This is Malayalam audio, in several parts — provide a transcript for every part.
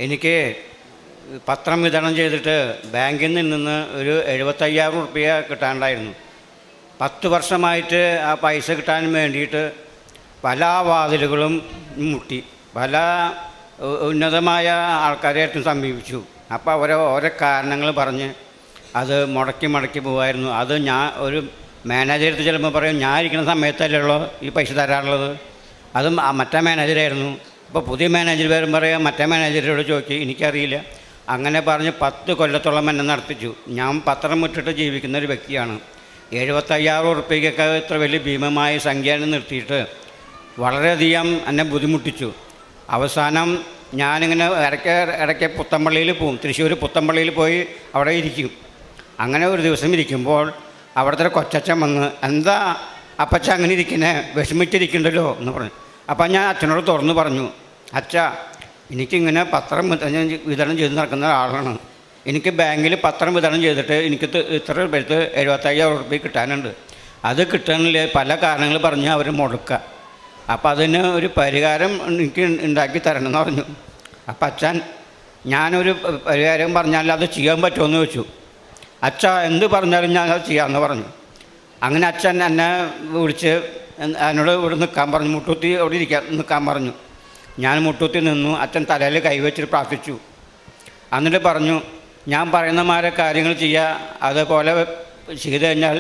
എനിക്ക് പത്രം വിതരണം ചെയ്തിട്ട് ബാങ്കിൽ നിന്ന് ഒരു 75,000 റുപ്യ കിട്ടാനുണ്ടായിരുന്നു. 10 വർഷമായിട്ട് ആ പൈസ കിട്ടാൻ വേണ്ടിയിട്ട് പല വാതിലുകളും മുട്ടി, പല ഉന്നതമായ ആൾക്കാരെയായിട്ടും സമീപിച്ചു. അപ്പോൾ ഓരോ കാരണങ്ങൾ പറഞ്ഞ് അത് മുടക്കി പോകുമായിരുന്നു. അത് ഞാൻ ഒരു മാനേജറെടുത്ത് ചിലപ്പോൾ പറയും, ഞാൻ ഇരിക്കുന്ന സമയത്തല്ലേ ഈ പൈസ തരാറുള്ളത്, അതും മറ്റേ മാനേജറായിരുന്നു. അപ്പോൾ പുതിയ മാനേജർ പേരും പറയാം, മറ്റേ മാനേജരോട് ചോദിക്കും, എനിക്കറിയില്ല. അങ്ങനെ പറഞ്ഞ് 10 കൊല്ലത്തോളം എന്നെ നടത്തിച്ചു. ഞാൻ പത്രം വിട്ടിട്ട് ജീവിക്കുന്ന ഒരു വ്യക്തിയാണ്. 75,000 റുപ്യക്കൊക്കെ ഇത്ര വലിയ ഭീമമായ സംഖ്യ നിർത്തിയിട്ട് വളരെയധികം എന്നെ ബുദ്ധിമുട്ടിച്ചു. അവസാനം ഞാനിങ്ങനെ ഇടയ്ക്ക് പുത്തമ്പള്ളിയിൽ പോവും, തൃശ്ശൂർ പുത്തമ്പള്ളിയിൽ പോയി അവിടെ ഇരിക്കും. അങ്ങനെ ഒരു ദിവസം ഇരിക്കുമ്പോൾ അവിടുത്തെ ഒരു കൊച്ചച്ഛൻ വന്ന്, എന്താ അപ്പച്ച അങ്ങനെ ഇരിക്കുന്നേ, വിഷമിച്ചിരിക്കണ്ടല്ലോ എന്ന് പറഞ്ഞു. അപ്പം ഞാൻ അച്ഛനോട് തുറന്നു പറഞ്ഞു, അച്ഛാ, എനിക്കിങ്ങനെ പത്രം വിതരണം ചെയ്ത് നടക്കുന്ന ആളാണ്. എനിക്ക് ബാങ്കിൽ പത്രം വിതരണം ചെയ്തിട്ട് എനിക്ക് ഇത്ര പേർക്ക് 75,000 റുപ്യ കിട്ടാനുണ്ട്. അത് കിട്ടാനില്ല, പല കാരണങ്ങൾ പറഞ്ഞ് അവർ മുടക്കുക. അപ്പോൾ അതിന് ഒരു പരിഹാരം എനിക്ക് ഉണ്ടാക്കി തരണം എന്ന് പറഞ്ഞു. അപ്പം അച്ഛൻ, ഞാനൊരു പരിഹാരം പറഞ്ഞാൽ അത് ചെയ്യാൻ പറ്റുമെന്ന് ചോദിച്ചു. അച്ഛാ, എന്ത് പറഞ്ഞാലും ഞാൻ അത് ചെയ്യാമെന്ന് പറഞ്ഞു. അങ്ങനെ അച്ഛൻ എന്നെ വിളിച്ച് എന്നോട് ഇവിടെ നിൽക്കാൻ പറഞ്ഞു, മുട്ടൂത്തി അവിടെ നിൽക്കാൻ പറഞ്ഞു. ഞാൻ മുട്ടൂത്തി നിന്നു. അച്ഛൻ തലയിൽ കൈവച്ചിട്ട് പ്രാർത്ഥിച്ചു. എന്നിട്ട് പറഞ്ഞു, ഞാൻ പറയുന്നമാരെ കാര്യങ്ങൾ ചെയ്യുക, അതേപോലെ ചെയ്ത് കഴിഞ്ഞാൽ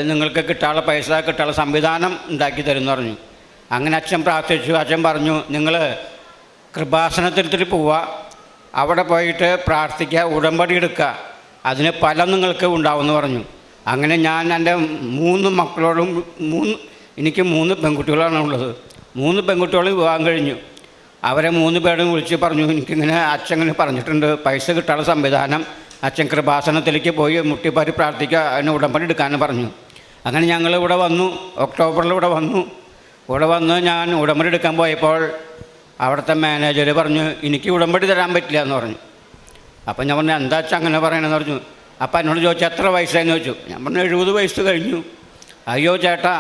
നിങ്ങൾക്ക് കിട്ടാനുള്ള പൈസ കിട്ടാനുള്ള സംവിധാനം ഉണ്ടാക്കി തരുമെന്ന് പറഞ്ഞു. അങ്ങനെ അച്ഛൻ പ്രാർത്ഥിച്ചു. അച്ഛൻ പറഞ്ഞു, നിങ്ങൾ കൃപാസനത്തിലെടുത്തിട്ട് പോവുക, അവിടെ പോയിട്ട് പ്രാർത്ഥിക്കുക, ഉടമ്പടി എടുക്കുക, അതിന് ഫലം നിങ്ങൾക്ക് ഉണ്ടാവുമെന്ന് പറഞ്ഞു. അങ്ങനെ ഞാൻ എൻ്റെ 3 മക്കളോടും എനിക്ക് 3 പെൺകുട്ടികളാണ് ഉള്ളത്. 3 പെൺകുട്ടികളും വിവാഹം കഴിഞ്ഞു. അവരെ 3 പേരും വിളിച്ച് പറഞ്ഞു, എനിക്കിങ്ങനെ അച്ഛൻ ഇങ്ങനെ പറഞ്ഞിട്ടുണ്ട്, പൈസ കിട്ടാനുള്ള സംവിധാനം, അച്ഛൻ കൃപാസനത്തിലേക്ക് പോയി മുട്ടിപ്പാരി പ്രാർത്ഥിക്കുക, അതിന് ഉടമ്പടി എടുക്കാനും പറഞ്ഞു. അങ്ങനെ ഞങ്ങൾ ഇവിടെ വന്നു, ഒക്ടോബറിൽ ഇവിടെ വന്ന് ഞാൻ ഉടമ്പടി എടുക്കാൻ പോയപ്പോൾ അവിടുത്തെ മാനേജർ പറഞ്ഞു, എനിക്ക് ഉടമ്പടി തരാൻ പറ്റില്ല എന്ന് പറഞ്ഞു. അപ്പം ഞാൻ പറഞ്ഞു, എന്താ അച്ഛൻ അങ്ങനെ പറയണമെന്ന് പറഞ്ഞു. അപ്പം എന്നോട് ചോദിച്ചു, എത്ര വയസ്സായെന്ന് ചോദിച്ചു. ഞാൻ പറഞ്ഞു, 70 വയസ്സ് കഴിഞ്ഞു. അയ്യോ ചേട്ടാ,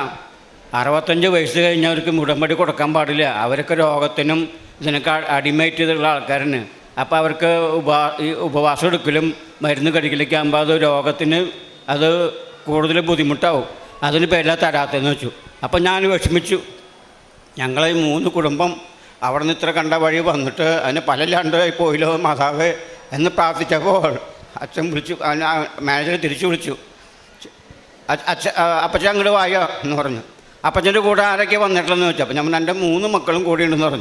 65 വയസ്സ് കഴിഞ്ഞവർക്ക് ഉടമ്പടി കൊടുക്കാൻ പാടില്ല, അവർക്ക് രോഗത്തിനും ഇതിനൊക്കെ അടിമേറ്റ് ചെയ്തുള്ള ആൾക്കാരാണ്. അപ്പോൾ അവർക്ക് ഉപവാസം എടുക്കലും മരുന്ന് കഴിക്കലൊക്കെ ആകുമ്പോൾ അത് രോഗത്തിന് അത് കൂടുതൽ ബുദ്ധിമുട്ടാവും, അതിന് പേരിലാണ് തരാത്തതെന്ന് വെച്ചു. അപ്പം ഞാൻ വിഷമിച്ചു. ഞങ്ങൾ 3 കുടുംബം അവിടെ നിന്ന് ഇത്ര കണ്ട വഴി വന്നിട്ട് അതിന് പലല്ലാണ്ടായി പോയില്ലോ മാതാവേ എന്ന് പ്രാർത്ഥിച്ചപ്പോൾ അച്ഛൻ വിളിച്ചു, മാനേജർ തിരിച്ചു വിളിച്ചു. അപ്പച്ചൻ അങ്ങോട്ട് വായോ എന്ന് പറഞ്ഞു. അപ്പച്ചൻ്റെ കൂടെ ആരൊക്കെ വന്നിട്ടില്ലെന്ന് ചോദിച്ചു. അപ്പം ഞാൻ എൻ്റെ 3 മക്കളും കൂടിയുണ്ടെന്ന് പറഞ്ഞു.